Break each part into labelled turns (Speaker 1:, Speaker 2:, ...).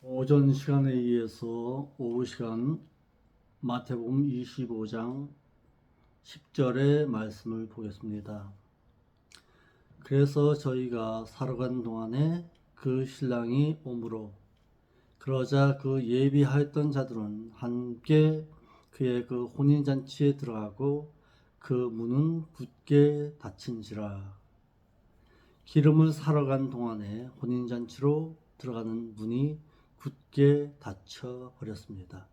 Speaker 1: 오전 시간에 의해서 오후 시간 마태복음 25장 10절의 말씀을 보겠습니다. 그래서 저희가 살아간 동안에 그 신랑이 오므로 그러자 그 예비하였던 자들은 함께 그의 그 혼인잔치에 들어가고 그 문은 굳게 닫힌지라. 기름을 사러 간 동안에 혼인잔치로 들어가는 문이 굳게 닫혀 버렸습니다.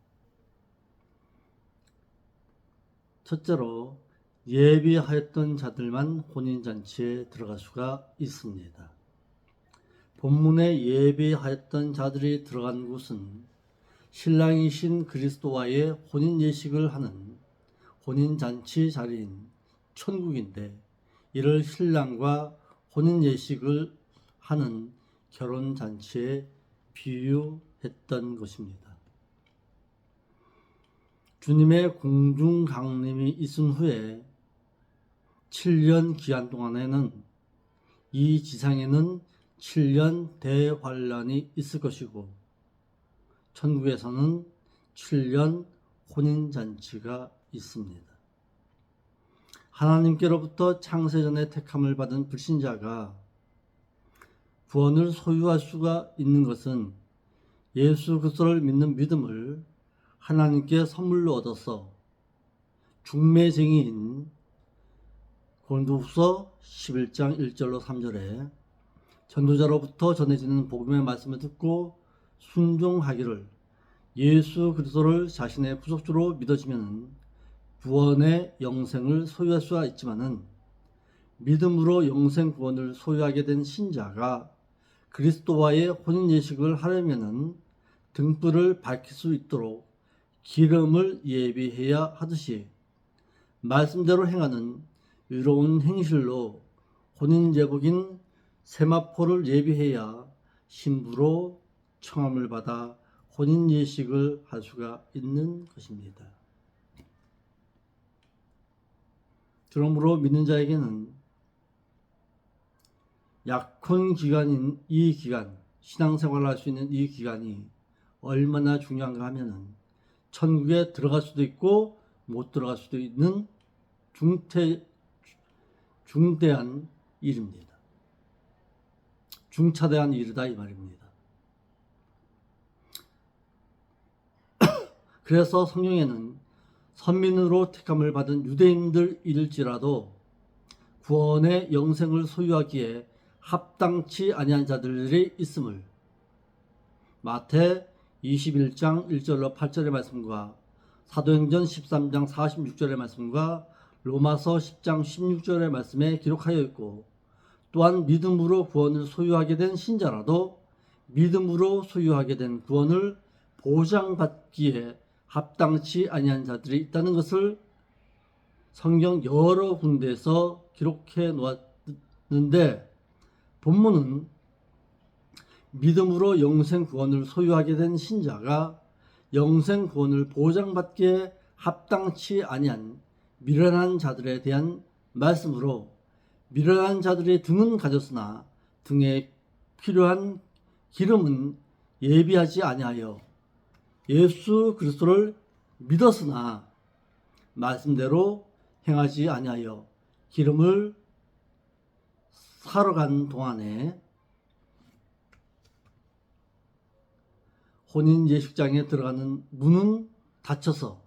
Speaker 1: 첫째로 예비하였던 자들만 혼인잔치에 들어갈 수가 있습니다. 본문에 예비하였던 자들이 들어간 곳은 신랑이신 그리스도와의 혼인 예식을 하는 혼인잔치 자리인 천국인데, 이를 신랑과 혼인 예식을 하는 결혼잔치에 비유했던 것입니다. 주님의 공중 강림이 있은 후에 7년 기간 동안에는 이 지상에는 7년 대환란이 있을 것이고, 천국에서는 7년 혼인잔치가 있습니다. 하나님께로부터 창세전에 택함을 받은 불신자가 구원을 소유할 수가 있는 것은 예수 그리스도를 믿는 믿음을 하나님께 선물로 얻어서 중매쟁이인 고린도후서 11장 1절로 3절에 전도자로부터 전해지는 복음의 말씀을 듣고 순종하기를 예수 그리스도를 자신의 구속주로 믿어지면 구원의 영생을 소유할 수가 있지만은, 믿음으로 영생 구원을 소유하게 된 신자가 그리스도와의 혼인 예식을 하려면은 등불을 밝힐 수 있도록 기름을 예비해야 하듯이, 말씀대로 행하는 의로운 행실로 혼인 제복인 세마포를 예비해야 신부로 청함을 받아 혼인 예식을 할 수가 있는 것입니다. 그러므로 믿는 자에게는 약혼 기간인 이 기간, 신앙생활을 할 수 있는 이 기간이 얼마나 중요한가 하면은 천국에 들어갈 수도 있고 못 들어갈 수도 있는 중대한 일입니다. 중차대한 일이다 이 말입니다. 그래서 성경에는 선민으로 택함을 받은 유대인들일지라도 구원의 영생을 소유하기에 합당치 아니한 자들이 있음을 마태 21장 1절로 8절의 말씀과 사도행전 13장 46절의 말씀과 로마서 10장 16절의 말씀에 기록하여 있고, 또한 믿음으로 구원을 소유하게 된 신자라도 믿음으로 소유하게 된 구원을 보장받기에 합당치 아니한 자들이 있다는 것을 성경 여러 군데에서 기록해 놓았는데, 본문은 믿음으로 영생 구원을 소유하게 된 신자가 영생 구원을 보장받기에 합당치 아니한 미련한 자들에 대한 말씀으로, 미련한 자들의 등은 가졌으나 등에 필요한 기름은 예비하지 아니하여 예수 그리스도를 믿었으나 말씀대로 행하지 아니하여 기름을 사러 간 동안에 혼인 예식장에 들어가는 문은 닫혀서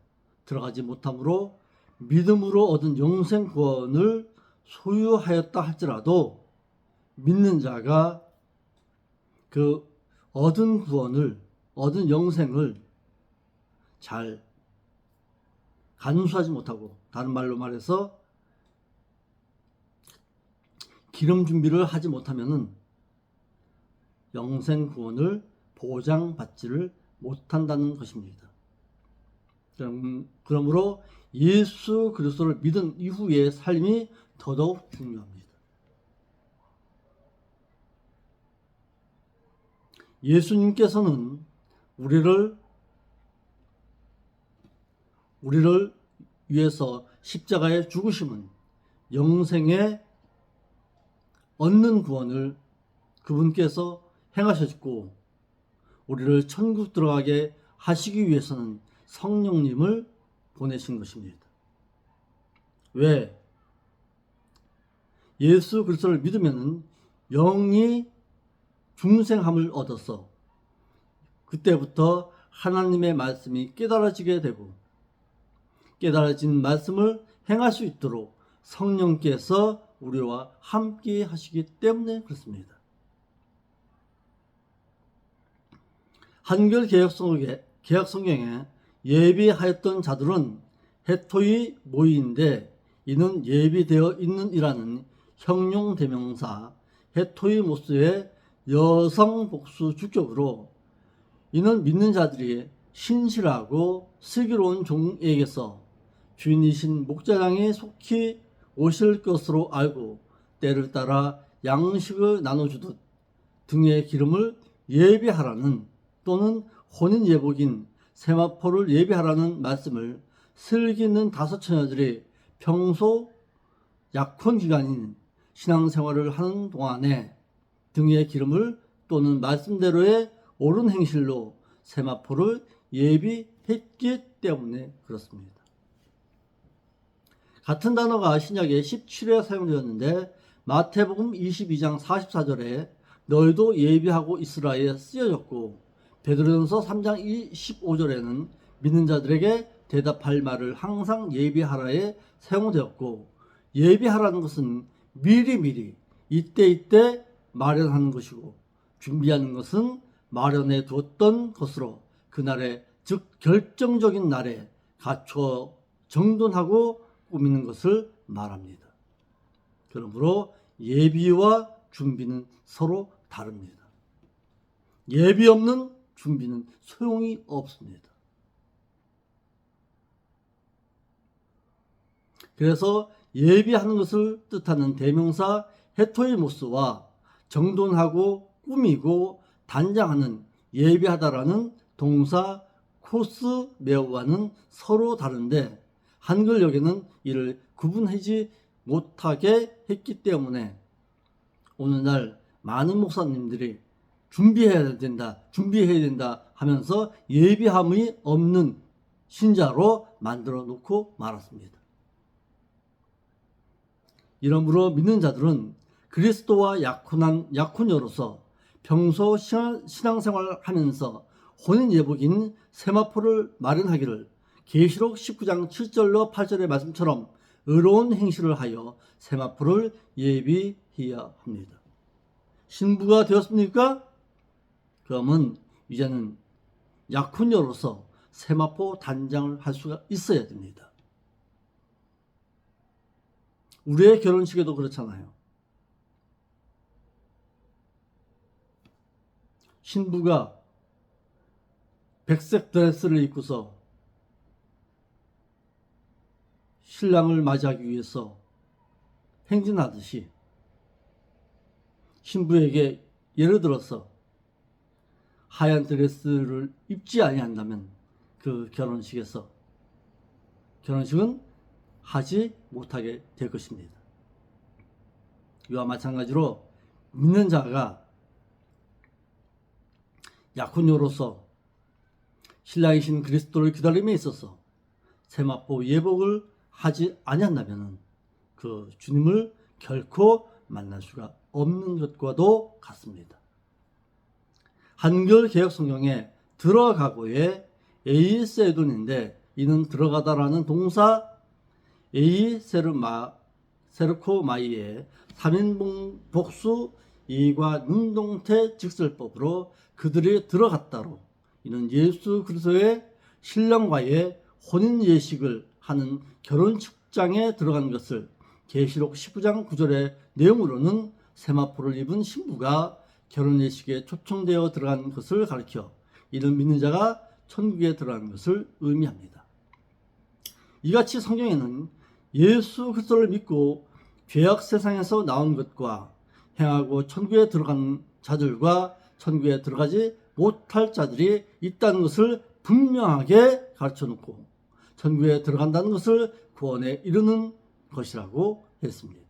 Speaker 1: 들어가지 못하므로 믿음으로 얻은 영생 구원을 소유하였다 할지라도 믿는 자가 그 얻은 구원을, 얻은 영생을 잘 간수하지 못하고, 다른 말로 말해서 기름 준비를 하지 못하면은 영생 구원을 보장받지를 못한다는 것입니다. 그러므로 예수 그리스도를 믿은 이후의 삶이 더더욱 중요합니다. 예수님께서는 우리를 위해서 십자가에 죽으심은 영생에 얻는 구원을 그분께서 행하셨고, 우리를 천국 들어가게 하시기 위해서는 성령님을 보내신 것입니다. 왜? 예수 그리스도를 믿으면 영이 중생함을 얻어서 그때부터 하나님의 말씀이 깨달아지게 되고 깨달아진 말씀을 행할 수 있도록 성령께서 우리와 함께 하시기 때문에 그렇습니다. 한글 개역 성경에 예비하였던 자들은 해토의 모의인데 이는 예비되어 있는 이라는 형용 대명사 해토의 모스의 여성 복수 주격으로 이는 믿는 자들이 신실하고 슬기로운 종에게서 주인이신 목자장이 속히 오실 것으로 알고 때를 따라 양식을 나눠주듯 등의 기름을 예비하라는 또는 혼인 예복인 세마포를 예비하라는 말씀을 슬기있는 다섯 처녀들이 평소 약혼 기간인 신앙생활을 하는 동안에 등의 기름을 또는 말씀대로의 옳은 행실로 세마포를 예비했기 때문에 그렇습니다. 같은 단어가 신약에 17회 사용되었는데 마태복음 22장 44절에 너희도 예비하고 있으라에 쓰여졌고 베드로전서 3장 15절에는 믿는 자들에게 대답할 말을 항상 예비하라에 사용되었고 예비하라는 것은 미리미리 이때 마련하는 것이고 준비하는 것은 마련해 두었던 것으로 그날에 즉 결정적인 날에 갖춰 정돈하고 꾸미는 것을 말합니다. 그러므로 예비와 준비는 서로 다릅니다. 예비 없는 준비는 소용이 없습니다. 그래서 예비하는 것을 뜻하는 대명사 헤토이모스와 정돈하고 꾸미고 단장하는 예비하다라는 동사 코스메오와는 서로 다른데 한글역에는 이를 구분하지 못하게 했기 때문에 오늘날 많은 목사님들이 준비해야 된다 하면서 예비함이 없는 신자로 만들어 놓고 말았습니다. 이러므로 믿는 자들은 그리스도와 약혼녀로서 평소 신앙생활을 하면서 혼인 예복인 세마포를 마련하기를 계시록 19장 7절로 8절의 말씀처럼 의로운 행실을 하여 세마포를 예비해야 합니다. 신부가 되었습니까? 그러면 이제는 약혼녀로서 세마포 단장을 할 수가 있어야 됩니다. 우리의 결혼식에도 그렇잖아요. 신부가 백색 드레스를 입고서 신랑을 맞이하기 위해서 행진하듯이 신부에게 예를 들어서 하얀 드레스를 입지 아니한다면 그 결혼식은 하지 못하게 될 것입니다. 이와 마찬가지로 믿는 자가 약혼녀로서 신랑이신 그리스도를 기다림에 있어서 세마포 예복을 하지 아니한다면 그 주님을 결코 만날 수가 없는 것과도 같습니다. 한글 개역 성경에 들어가고의 에이세돈인데 이는 들어가다라는 동사 에이세르코마이의 3인봉 복수 이과 능동태 직설법으로 그들이 들어갔다로 이는 예수 그리스도의 신랑과의 혼인 예식을 하는 결혼 축장에 들어간 것을 계시록 19장 9절의 내용으로는 세마포를 입은 신부가 결혼 예식에 초청되어 들어간 것을 가리켜 이를 믿는 자가 천국에 들어가는 것을 의미합니다. 이같이 성경에는 예수 그리스도를 믿고 죄악 세상에서 나온 것과 행하고 천국에 들어간 자들과 천국에 들어가지 못할 자들이 있다는 것을 분명하게 가르쳐 놓고 천국에 들어간다는 것을 구원에 이르는 것이라고 했습니다.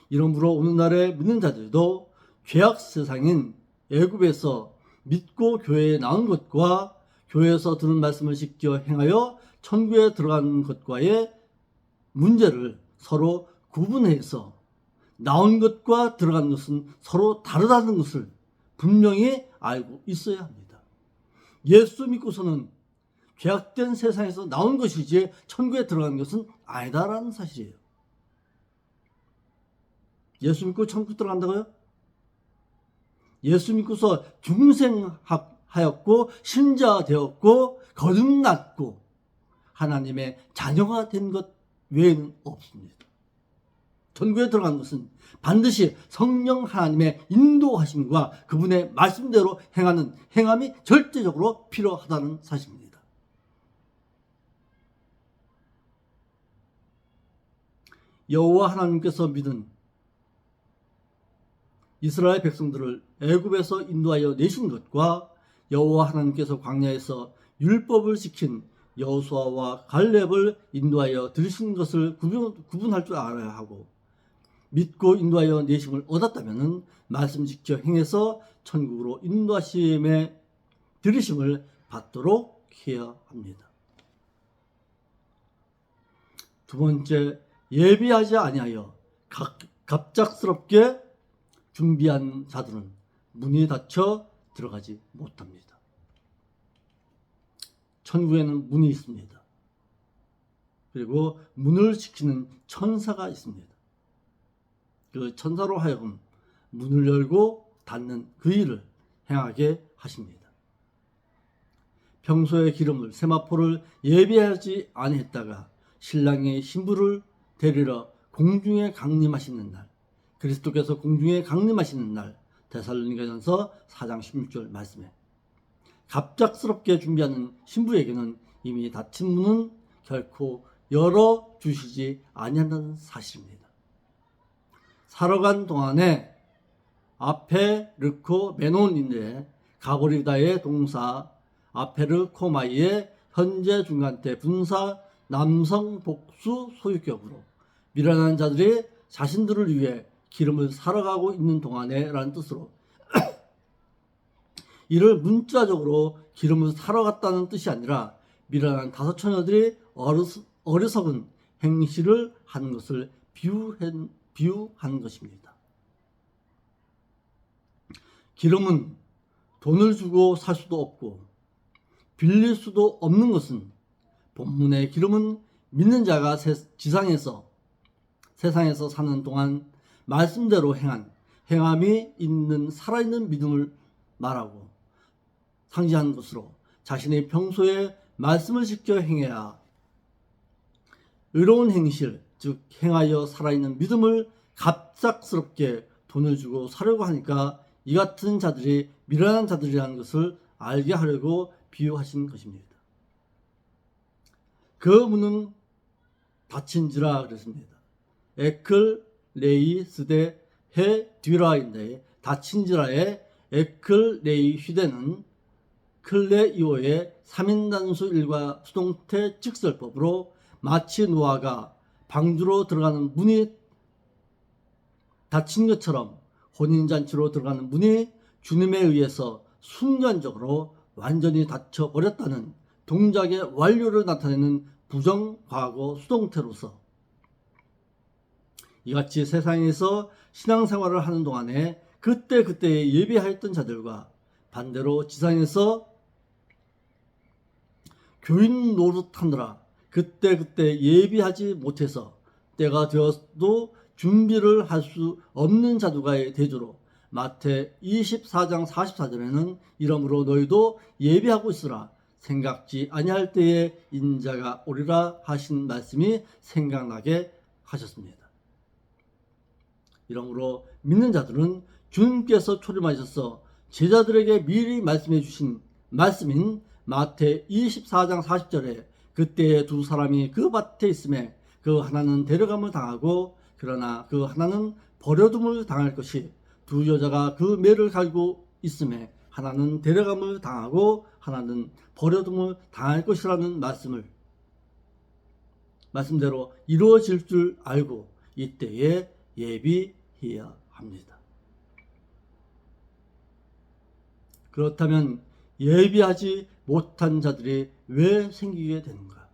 Speaker 1: 이러므로 오늘날의 믿는 자들도 죄악 세상인 애굽에서 믿고 교회에 나온 것과 교회에서 들은 말씀을 지켜 행하여 천국에 들어가는 것과의 문제를 서로 구분해서 나온 것과 들어간 것은 서로 다르다는 것을 분명히 알고 있어야 합니다. 예수 믿고서는 죄악된 세상에서 나온 것이지 천국에 들어가는 것은 아니다라는 사실이에요. 예수 믿고 천국 들어간다고요? 예수 믿고서 중생하였고 신자 되었고 거듭났고 하나님의 자녀가 된 것 외에는 없습니다. 천국에 들어간 것은 반드시 성령 하나님의 인도하심과 그분의 말씀대로 행하는 행함이 절대적으로 필요하다는 사실입니다. 여호와 하나님께서 믿은 이스라엘 백성들을 애굽에서 인도하여 내신 것과 여호와 하나님께서 광야에서 율법을 지킨 여호수아와 갈렙을 인도하여 들으신 것을 구분할 줄 알아야 하고, 믿고 인도하여 내심을 얻었다면 말씀 지켜 행해서 천국으로 인도하심의 들으심을 받도록 해야 합니다. 두 번째, 예비하지 아니하여 갑작스럽게 준비한 자들은 문이 닫혀 들어가지 못합니다. 천국에는 문이 있습니다. 그리고 문을 지키는 천사가 있습니다. 그 천사로 하여금 문을 열고 닫는 그 일을 행하게 하십니다. 평소에 기름을 세마포를 예비하지 아니했다가 신랑의 신부를 데리러 공중에 강림하시는 날, 그리스도께서 공중에 강림하시는 날, 데살로니가전서 4장 16절 말씀에 갑작스럽게 준비하는 신부에게는 이미 닫힌 문은 결코 열어주시지 아니한다는 사실입니다. 살아간 동안에 아페르코메논인데 가보리다의 동사 아페르코마이의 현재 중간태 분사 남성 복수 소유격으로 미련한 자들이 자신들을 위해 기름을 사러 가고 있는 동안에 라는 뜻으로 이를 문자적으로 기름을 사러 갔다는 뜻이 아니라 미련한 다섯 처녀들이 어리석은 행실을 하는 것을 비유한 것입니다. 기름은 돈을 주고 살 수도 없고 빌릴 수도 없는 것은 본문의 기름은 믿는 자가 세상에서 사는 동안 말씀대로 행함이 있는 살아있는 믿음을 말하고 상징하는 것으로 자신의 평소에 말씀을 지켜 행해야 의로운 행실, 즉 행하여 살아있는 믿음을 갑작스럽게 돈을 주고 사려고 하니까 이 같은 자들이 미련한 자들이라는 것을 알게 하려고 비유하신 것입니다. 그 문은 닫힌지라 그랬습니다. 에클레이스데 헤듀라인데 닫힌지라의 에클레이 휴대는 클레이오의 3인단수 일과 수동태 직설법으로 마치 노아가 방주로 들어가는 문이 닫힌 것처럼 혼인잔치로 들어가는 문이 주님에 의해서 순간적으로 완전히 닫혀버렸다는 동작의 완료를 나타내는 부정과거 수동태로서 이같이 세상에서 신앙생활을 하는 동안에 그때그때 예비하였던 자들과 반대로 지상에서 교인 노릇하느라 그때그때 예비하지 못해서 때가 되어도 준비를 할 수 없는 자들과의 대조로 마태 24장 44절에는 이러므로 너희도 예비하고 있으라 생각지 아니할 때에 인자가 오리라 하신 말씀이 생각나게 하셨습니다. 이러므로 믿는 자들은 주님께서 초림하셔서 제자들에게 미리 말씀해 주신 말씀인 마태 24장 40절에 그때에 두 사람이 그 밭에 있음에 그 하나는 데려감을 당하고 그러나 그 하나는 버려둠을 당할 것이 두 여자가 그 매를 갈고 있음에 하나는 데려감을 당하고 하나는 버려둠을 당할 것이라는 말씀대로 이루어질 줄 알고 이때에 예비해야 합니다. 그렇다면 예비하지 못한 자들이 왜 생기게 되는가?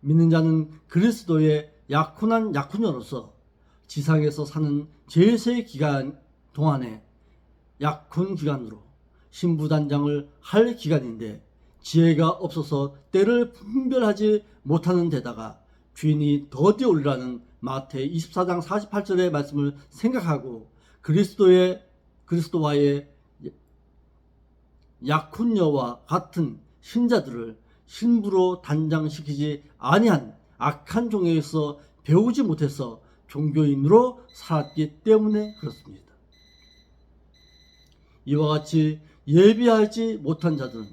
Speaker 1: 믿는 자는 그리스도의 약혼한 약혼녀로서 지상에서 사는 제세 기간 동안에 약혼 기간으로 신부단장을 할 기간인데 지혜가 없어서 때를 분별하지 못하는 데다가 주인이 더디 오리라는 마태 24장 48절의 말씀을 생각하고 그리스도와의 약혼녀와 같은 신자들을 신부로 단장시키지 아니한 악한 종에서 배우지 못해서 종교인으로 살았기 때문에 그렇습니다. 이와 같이 예비하지 못한 자들은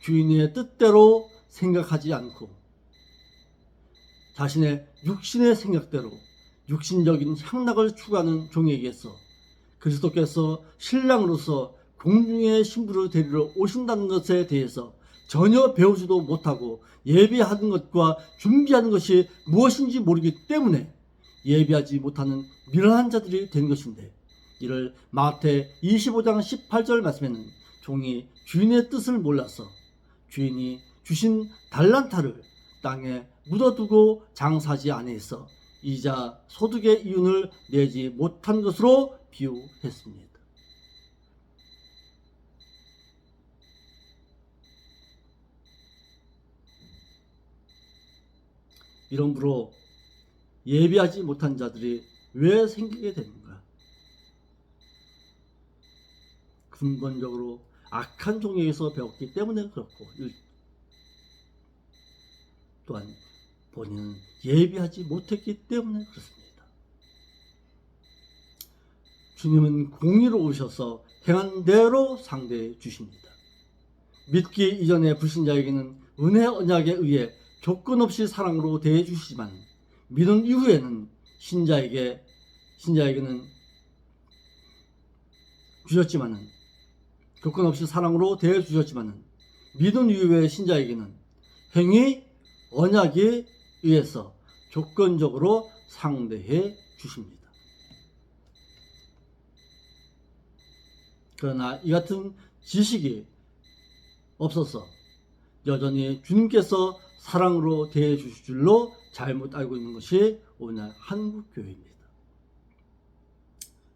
Speaker 1: 주인의 뜻대로 생각하지 않고 자신의 육신의 생각대로 육신적인 향락을 추구하는 종에게서 그리스도께서 신랑으로서 공중의 신부를 데리러 오신다는 것에 대해서 전혀 배우지도 못하고 예비하는 것과 준비하는 것이 무엇인지 모르기 때문에 예비하지 못하는 미련한 자들이 된 것인데, 이를 마태 25장 18절 말씀에는 종이 주인의 뜻을 몰라서 주인이 주신 달란트를 땅에 묻어두고 장사하지 아니해서 이자 소득의 이윤을 내지 못한 것으로 비유했습니다. 이러므로 예비하지 못한 자들이 왜 생기게 되는가? 근본적으로 악한 종에게서 배웠기 때문에 그렇고, 또한 본인은 예비하지 못했기 때문에 그렇습니다. 주님은 공의로우셔서 행한 대로 상대해 주십니다. 믿기 이전의 불신자에게는 은혜 언약에 의해 조건 없이 사랑으로 대해 주시지만, 믿은 이후에는 신자에게는 주셨지만은 조건 없이 사랑으로 대해 주셨지만은 믿은 이후의 신자에게는 행위 언약에 의해서 조건적으로 상대해 주십니다. 그러나 이 같은 지식이 없어서 여전히 주님께서 사랑으로 대해 주실 줄로 잘못 알고 있는 것이 오늘 한국교회입니다.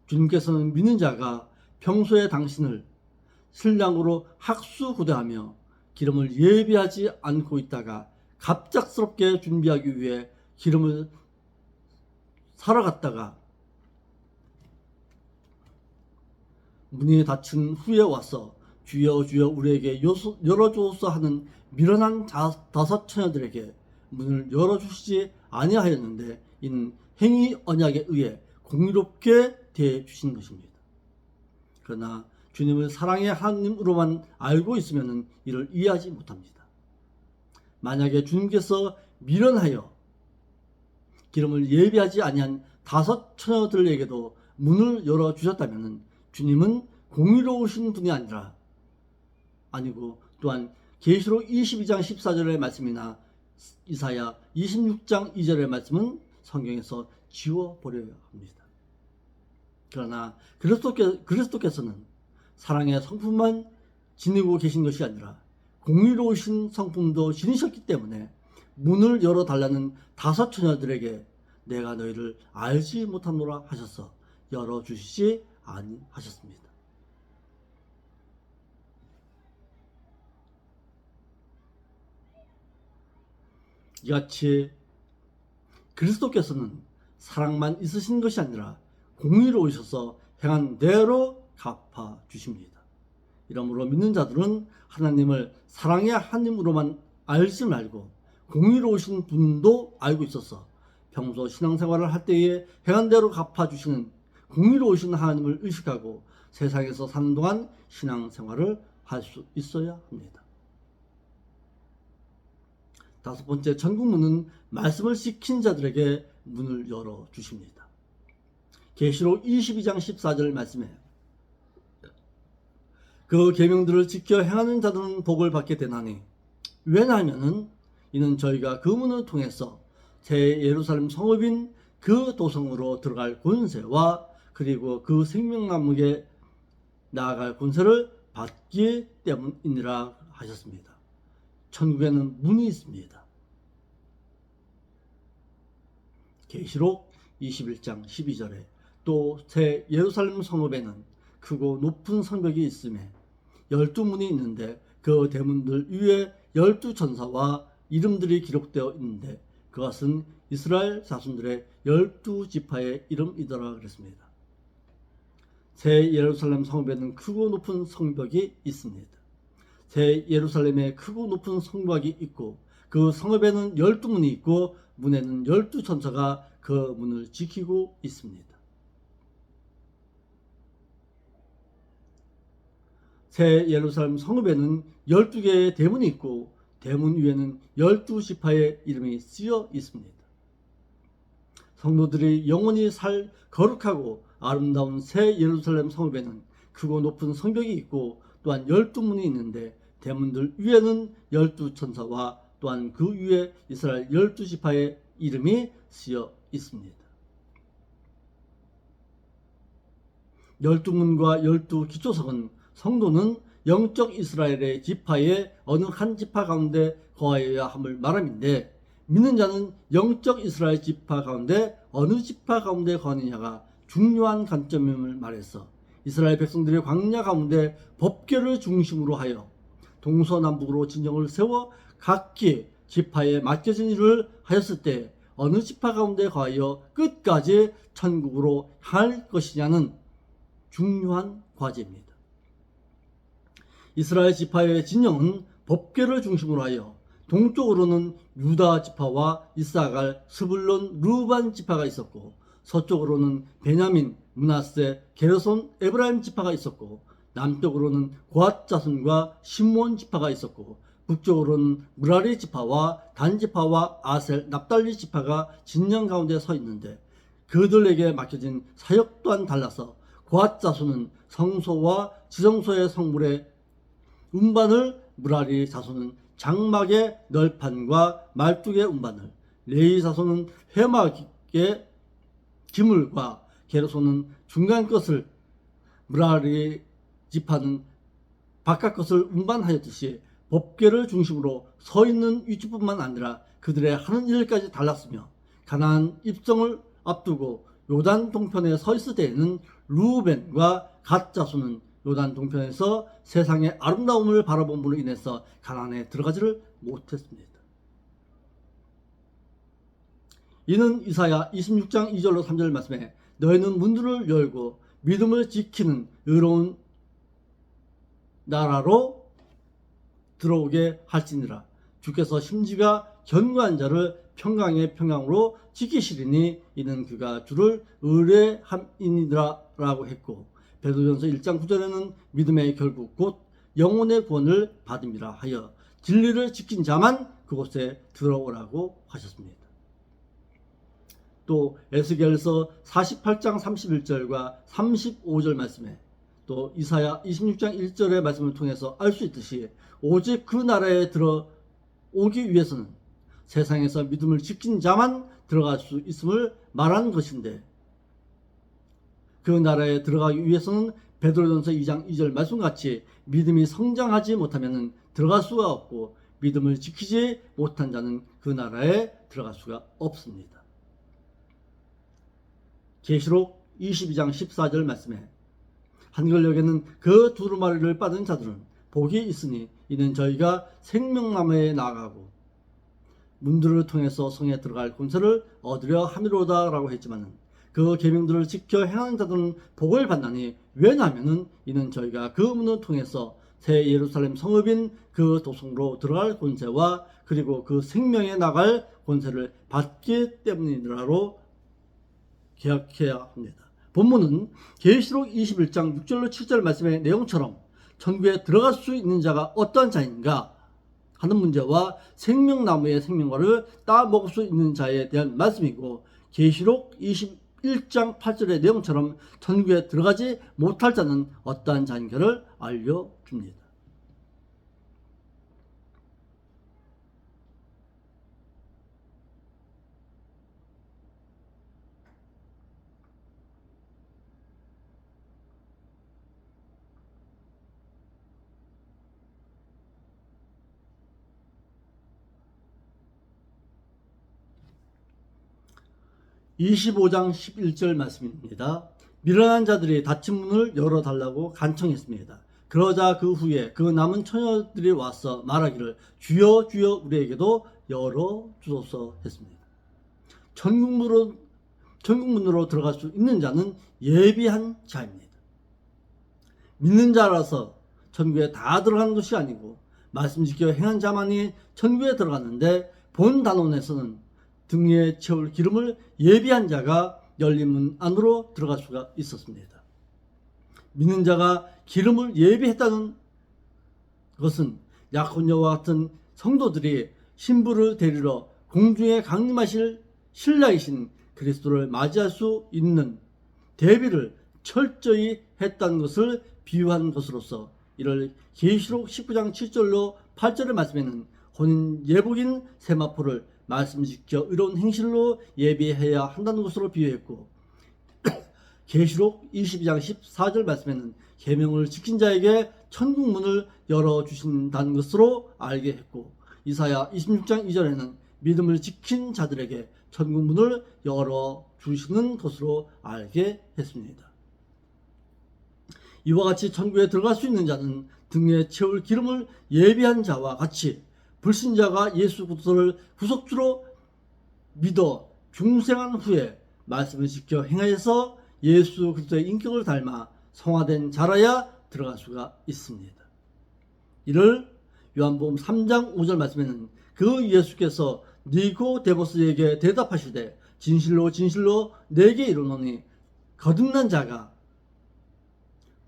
Speaker 1: 주님께서는 믿는 자가 평소에 당신을 신랑으로 학수고대하며 기름을 예비하지 않고 있다가 갑작스럽게 준비하기 위해 기름을 사러 갔다가 문이 닫힌 후에 와서 주여 주여 우리에게 열어주소서 하는 미련한 다섯 처녀들에게 문을 열어주시지 아니하였는데, 이는 행위 언약에 의해 공의롭게 대해 주신 것입니다. 그러나 주님을 사랑의 하나님으로만 알고 있으면 이를 이해하지 못합니다. 만약에 주님께서 미련하여 기름을 예비하지 아니한 다섯 처녀들에게도 문을 열어주셨다면 주님은 공의로우신 분이 아니고 또한 계시록 22장 14절의 말씀이나 이사야 26장 2절의 말씀은 성경에서 지워버려야 합니다. 그러나 그리스도께서는 사랑의 성품만 지니고 계신 것이 아니라 공의로우신 성품도 지니셨기 때문에 문을 열어달라는 다섯 처녀들에게 내가 너희를 알지 못함노라 하셔서 열어주시지 아니하셨습니다. 이같이 그리스도께서는 사랑만 있으신 것이 아니라 공의로우셔서 행한 대로 갚아 주십니다. 이러므로 믿는 자들은 하나님을 사랑의 하나님으로만 알지 말고 공의로우신 분도 알고 있어서 평소 신앙생활을 할 때에 행한 대로 갚아 주시는 공의로우신 하나님을 의식하고 세상에서 사는 동안 신앙생활을 할 수 있어야 합니다. 다섯 번째, 전국문은 말씀을 지킨 자들에게 문을 열어 주십니다. 계시록 22장 14절 말씀에 그 계명들을 지켜 행하는 자들은 복을 받게 되나니, 왜냐하면 이는 저희가 그 문을 통해서 새 예루살렘 성읍인 그 도성으로 들어갈 권세와 그리고 그 생명나무의 나아갈 권세를 받기 때문이니라 하셨습니다. 천국에는 문이 있습니다. 계시록 21장 12절에 또 새 예루살렘 성읍에는 크고 높은 성벽이 있음에 12문이 있는데 그 대문들 위에 12천사와 이름들이 기록되어 있는데 그것은 이스라엘 자손들의 12지파의 이름이더라 그랬습니다. 새 예루살렘 성읍에는 크고 높은 성벽이 있습니다. 새 예루살렘에 크고 높은 성벽이 있고 그 성읍에는 12문이 있고 문에는 12천사가 그 문을 지키고 있습니다. 새 예루살렘 성읍에는 12개의 대문이 있고 대문 위에는 12지파의 이름이 쓰여 있습니다. 성도들이 영원히 살 거룩하고 아름다운 새 예루살렘 성읍에는 크고 높은 성벽이 있고 또한 12문이 있는데 대문들 위에는 12천사와 또한 그 위에 이스라엘 12지파의 이름이 쓰여 있습니다. 12문과 12기초석은 성도는 영적 이스라엘의 지파의 어느 한 지파 가운데 거하여야 함을 말함인데 믿는 자는 영적 이스라엘 지파 가운데 어느 지파 가운데 거하느냐가 중요한 관점임을 말해서 이스라엘 백성들의 광야 가운데 법궤를 중심으로 하여 동서남북으로 진영을 세워 각기 지파에 맡겨진 일을 하였을 때 어느 지파 가운데 거하여 끝까지 천국으로 할 것이냐는 중요한 과제입니다. 이스라엘 지파의 진영은 법궤를 중심으로 하여 동쪽으로는 유다 지파와 이사갈, 스불론, 르반 지파가 있었고 서쪽으로는 베냐민, 므낫세, 게르손, 에브라임 지파가 있었고 남쪽으로는 고앗 자손과 시므온 지파가 있었고 북쪽으로는 무라리 지파와 단 지파와 아셀, 납달리 지파가 진영 가운데 서 있는데 그들에게 맡겨진 사역 또한 달라서 고앗 자손은 성소와 지성소의 성물에 운반을, 무라리 자손은 장막의 널판과 말뚝의 운반을, 레위 자손은 회막의 기물과 게르손은 중간 것을, 무라리 지파는 바깥 것을 운반하였듯이 법궤를 중심으로 서 있는 위치뿐만 아니라 그들의 하는 일까지 달랐으며 가나안 입성을 앞두고 요단 동편에 서 있을 때에는 루벤과 갓 자손은 요단 동편에서 세상의 아름다움을 바라봄으로 인해서 가나안에 들어가지를 못했습니다. 이는 이사야 26장 2절로 3절 말씀에 너희는 문들을 열고 믿음을 지키는 의로운 나라로 들어오게 할지니라. 주께서 심지가 견고한 자를 평강의 평강으로 지키시리니 이는 그가 주를 의뢰함이니라 라고 했고 베드로전서 1장 9절에는 믿음의 결국 곧 영혼의 구원을 받음이라 하여 진리를 지킨 자만 그곳에 들어오라고 하셨습니다. 또 에스겔서 48장 31절과 35절 말씀에 또 이사야 26장 1절의 말씀을 통해서 알 수 있듯이 오직 그 나라에 들어오기 위해서는 세상에서 믿음을 지킨 자만 들어갈 수 있음을 말하는 것인데 그 나라에 들어가기 위해서는 베드로전서 2장 2절 말씀같이 믿음이 성장하지 못하면 들어갈 수가 없고 믿음을 지키지 못한 자는 그 나라에 들어갈 수가 없습니다. 계시록 22장 14절 말씀에 한글역에는 그 두루마리를 받은 자들은 복이 있으니 이는 저희가 생명나무에 나아가고 문들을 통해서 성에 들어갈 권세를 얻으려 함이로다 라고 했지만 그 계명들을 지켜 행하는 자들은 복을 받나니 왜냐하면 이는 저희가 그 문을 통해서 새 예루살렘 성읍인 그 도성으로 들어갈 권세와 그리고 그 생명에 나갈 권세를 받기 때문이라로 기억해야 합니다. 본문은 계시록 21장 6절로 7절 말씀의 내용처럼 천국에 들어갈 수 있는 자가 어떠한 자인가 하는 문제와 생명나무의 생명과를 따먹을 수 있는 자에 대한 말씀이고 계시록 21장 8절의 내용처럼 천국에 들어가지 못할 자는 어떠한 자인가를 알려줍니다. 25장 11절 말씀입니다. 미련한 자들이 닫힌 문을 열어달라고 간청했습니다. 그러자 그 후에 그 남은 처녀들이 와서 말하기를 주여 주여 우리에게도 열어주소서 했습니다. 천국문으로 들어갈 수 있는 자는 예비한 자입니다. 믿는 자라서 천국에 다 들어가는 것이 아니고 말씀 지켜 행한 자만이 천국에 들어갔는데, 본 단원에서는 등 위에 채울 기름을 예비한 자가 열린 문 안으로 들어갈 수가 있었습니다. 믿는 자가 기름을 예비했다는 것은 약혼녀와 같은 성도들이 신부를 데리러 공중에 강림하실 신라이신 그리스도를 맞이할 수 있는 대비를 철저히 했다는 것을 비유한 것으로서, 이를 계시록 19장 7절로 8절의 말씀에는 혼인 예복인 세마포를 말씀 지켜 의로운 행실로 예비해야 한다는 것으로 비유했고, 계시록 22장 14절 말씀에는 계명을 지킨 자에게 천국 문을 열어주신다는 것으로 알게 했고, 이사야 26장 2절에는 믿음을 지킨 자들에게 천국 문을 열어주시는 것으로 알게 했습니다. 이와 같이 천국에 들어갈 수 있는 자는 등에 채울 기름을 예비한 자와 같이 불신자가 예수 그리스도를 구속주로 믿어 중생한 후에 말씀을 지켜 행하여서 예수 그리스도의 인격을 닮아 성화된 자라야 들어갈 수가 있습니다. 이를 요한복음 3장 5절 말씀에는 그 예수께서 니고데모스에게 대답하시되 진실로 진실로 내게 이르노니 거듭난 자가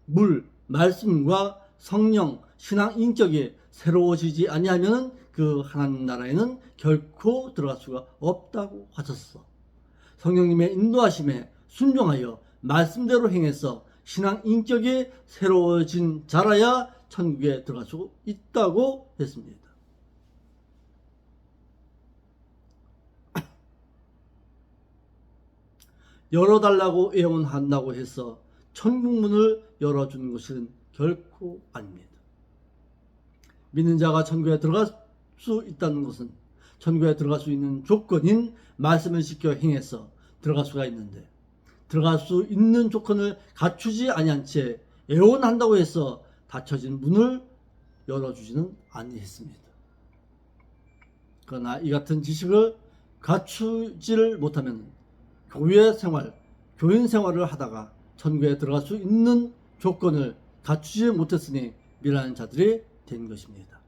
Speaker 1: 물, 말씀과 성령, 신앙 인격이 새로워지지 아니하면 그 하나님 나라에는 결코 들어갈 수가 없다고 하셨어. 성령님의 인도하심에 순종하여 말씀대로 행해서 신앙 인격이 새로워진 자라야 천국에 들어갈 수 있다고 했습니다. 열어달라고 애원한다고 해서 천국문을 열어주는 것은 결코 아닙니다. 믿는 자가 천국에 들어갈 수 있다는 것은 천국에 들어갈 수 있는 조건인 말씀을 지켜 행해서 들어갈 수가 있는데, 들어갈 수 있는 조건을 갖추지 아니한 채 애원한다고 해서 닫혀진 문을 열어주지는 아니했습니다. 그러나 이 같은 지식을 갖추지를 못하면 교회 생활, 교인 생활을 하다가 천국에 들어갈 수 있는 조건을 갖추지 못했으니 미련한 자들이 된 것입니다.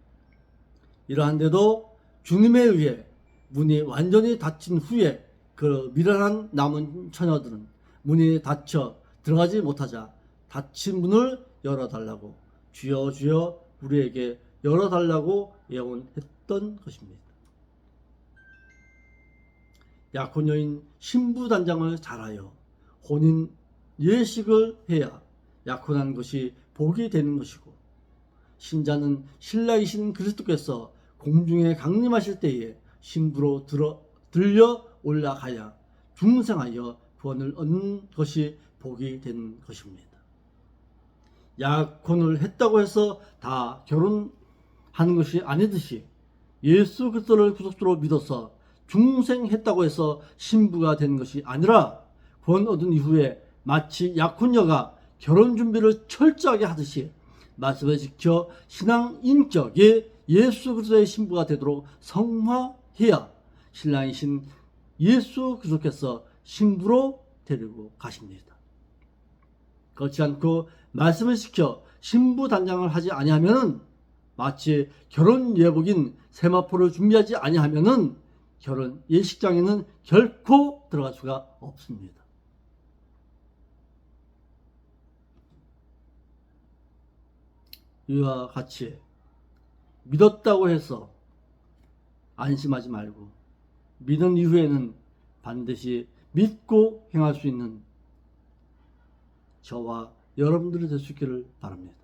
Speaker 1: 이러한데도 주님에 의해 문이 완전히 닫힌 후에 그 미련한 남은 처녀들은 문이 닫혀 들어가지 못하자 닫힌 문을 열어달라고 주여 주여 우리에게 열어달라고 애원했던 것입니다. 약혼 여인 신부단장을 잘하여 혼인 예식을 해야 약혼한 것이 복이 되는 것이고, 신자는 신라이신 그리스도께서 공중에 강림하실 때에 신부로 들려 올라가야 중생하여 구원을 얻는 것이 복이 되는 것입니다. 약혼을 했다고 해서 다 결혼하는 것이 아니듯이 예수 그리스도를 구속주로 믿어서 중생했다고 해서 신부가 되는 것이 아니라 구원 얻은 이후에 마치 약혼녀가 결혼 준비를 철저하게 하듯이 말씀을 지켜 신앙 인격이 예수 그리스도의 신부가 되도록 성화해야 신랑이신 예수 그리스도께서 신부로 데리고 가십니다. 그렇지 않고 말씀을 지켜 신부 단장을 하지 아니하면은 마치 결혼 예복인 세마포를 준비하지 아니하면은 결혼 예식장에는 결코 들어갈 수가 없습니다. 이와 같이 믿었다고 해서 안심하지 말고 믿은 이후에는 반드시 믿고 행할 수 있는 저와 여러분들이 될 수 있기를 바랍니다.